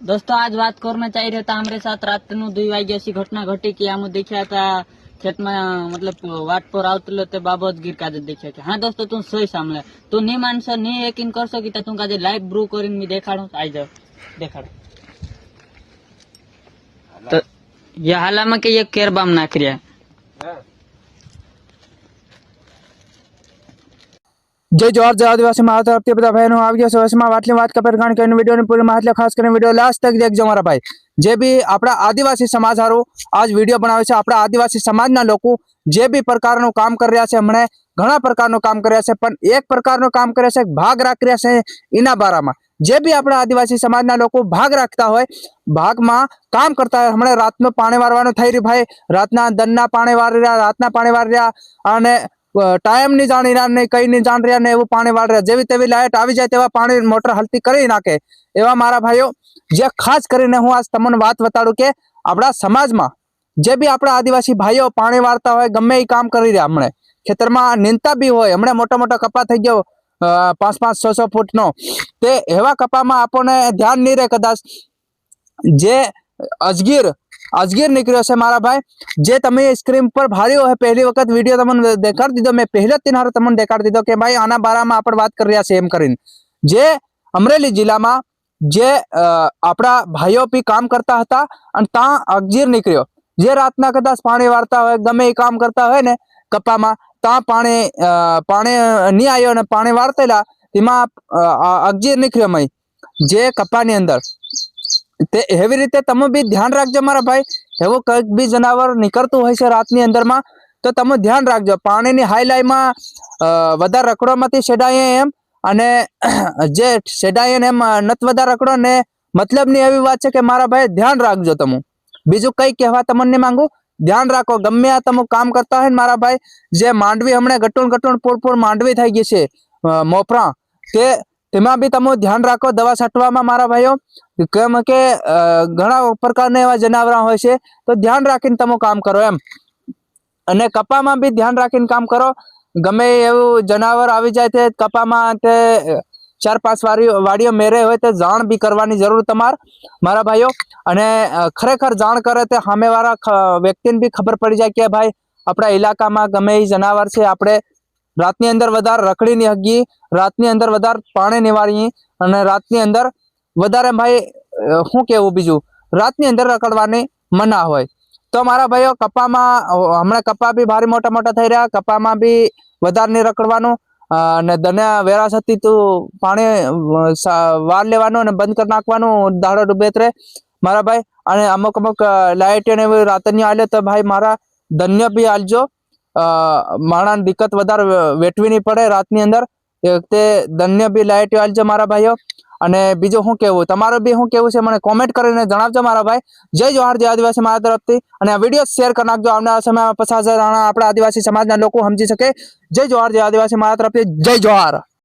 दोस्तों आज बात करना चाह रहे था हमारे साथ रात नु 2 वागे ऐसी घटना घटी कि आम देखा था खेत में मतलब वाट पर आवते बाबत गिर का देखा था। हाँ दोस्तों तू सही सामने तू नहीं मानस नहीं यकीन कर सकी तू का लाइव ब्रू कर देखाड़ू आई जाओ देखाड़ तो ये हाला में के केरबाम नाख रहा जय जोहार जय आदिवासी महाराज तरफ બધા ભાઈનો આવી ગયો સવાસમાં વાટલી વાત કપેર કારણ કે વિડિયોની પૂરી માહિતી ખાસ કરીને વિડિયો લાસ્ટ તક દેખજો મારા ભાઈ જે બી આપણા આદિવાસી સમાજ હારો આજ વિડિયો બનાવે છે આપણા આદિવાસી સમાજના લોકો જે બી પ્રકારનું કામ કરી રહ્યા છે હમણે ઘણા પ્રકારનું કામ કરી રહ્યા છે પણ એક પ્રકારનું કામ કરે છે ભાગ રાખી રહ્યા છે એના બારામાં જે બી આપણા આદિવાસી સમાજના લોકો ભાગ રાખતા હોય ભાગમાં કામ કરતા હોય હમણે રાતનું પાણી વારવાનું થઈ રહ્યું ભાઈ રાતના દનના પાણી વારી રહ્યા રાતના પાણી વારી રહ્યા અને टाइम नहीं जानी रहा नहीं कई नहीं जान रहा ने वो पानी वाल रहा जेवी तेवी लाइट आ जाए तेवा पानी मोटर हलती करी नाखे एवा मारा भाईओ जे खास करीने हूँ आज तमने बात बताड़ू के आपड़ा समाज में जे भी आपड़ा आदिवासी भाईओ पानी वारता होय गमे ई काम करी रह्या हमणे खेतर में नींदता भी होय हमणे मोटा मोटा कपा थई गयो 5-5-6-6 फूट नो ते एवा कपा में आपने ध्यान नहीं रहे कदाच जे अजगीर निकळ्यो छे मारा भाई जे तमे स्क्रीन पर भार्यो है पहली वखत वीडियो तमने देखाड़ दीधो मैं पहले तीन हार तमने देखाड़ दीधो के भाई आना बारा में आपण बात कर रह्या छे एम करीने जे अमरेली जिला में जे आपड़ा भाईओ भी काम करता हता अने ता अजगीर निकळ्यो जे रातना कदाच पाणी वारता होय गमे ई काम करता होय ने कपा में ता पाणी नहीं आयो ने पाणी वारतेला तेमा अजगीर निकळ्यो मई जे कपानी अंदर ते एवी रीते तमे भी ध्यान राखजो मारा भाई एवो कईक भी जनावर निकळतुं होय छे रातनी अंदर में तो तमे ध्यान राखजो पाणीनी हाईलाई में वधारे रखड़वामांथी छेडाय एम अने जे छेडाय एम नत वधारे रखड़ो ने मतलबनी एवी वात छे के मारा भाई ध्यान राखजो तमे बीजुं कई कहेवा तमने मांगू ध्यान राखो गमे आ तमे काम करता होय मारा भाई जे मांडवी हमणे गटूण पूर मांडवी थई गई छे मोपरा के तेमां भी तमे ध्यान राखो दवा छांटवामां मारा भाईओ केम के घणा प्रकारना एवा जनावरां होय छे तो ध्यान राखीने तमे काम करो एम अने कपामां भी ध्यान राखीने काम करो गमे एवुं जनावर आवी जाय ते कपामां ते 4-5 वाड़ीओ मेरे होय तो जाण भी करवानी जरूर तमार मारा भाईओ अने खरेखर जाण करे ते सामेवाळा व्यक्तिने भी खबर पड़ी जाय के भाई आपड़ा इलाकामां गमे ई जनावर छे आपणे रातनी अंदर वधारे रखड़ी नहीं हगी रातनी अंदर वधारे पाणी नहीं वारी अने रातनी अंदर वधारे भाई शू केवुं बीजू रातनी अंदर रखड़वानी मना होय तो मारा भाईओ कपामां हमणे कपा भी भारी मोटा मोटा थई रह्या कपामां भी वधारे नहीं रखड़वानुं अने दने वेरासती तू पाणी वार लेवानुं अने बंद कर नाखवानुं दाड़ो डूबे तरे मारा भाई अने अमुक लाइट ने रातनी आले तो भाई मारा धन्य भी आलजो माणा दिक्कत वधारे वेठवी नहीं पड़े रातनी अंदर ते धन्य भी लाइट आलजो मारा भाईओ अने बीजो शू केवुं तमारो भी शू केवुं छे मने कॉमेंट करीने जणावजो मारा भाई जय जोहार जय आदिवासी मारा तरफथी अने आ विडियो शेर कर नाखजो आवनारा समयमां 50,000 आपणा आदिवासी समाजना लोको समजी सके जय जोहार जय आदिवासी मारा तरफथी जय जोहार।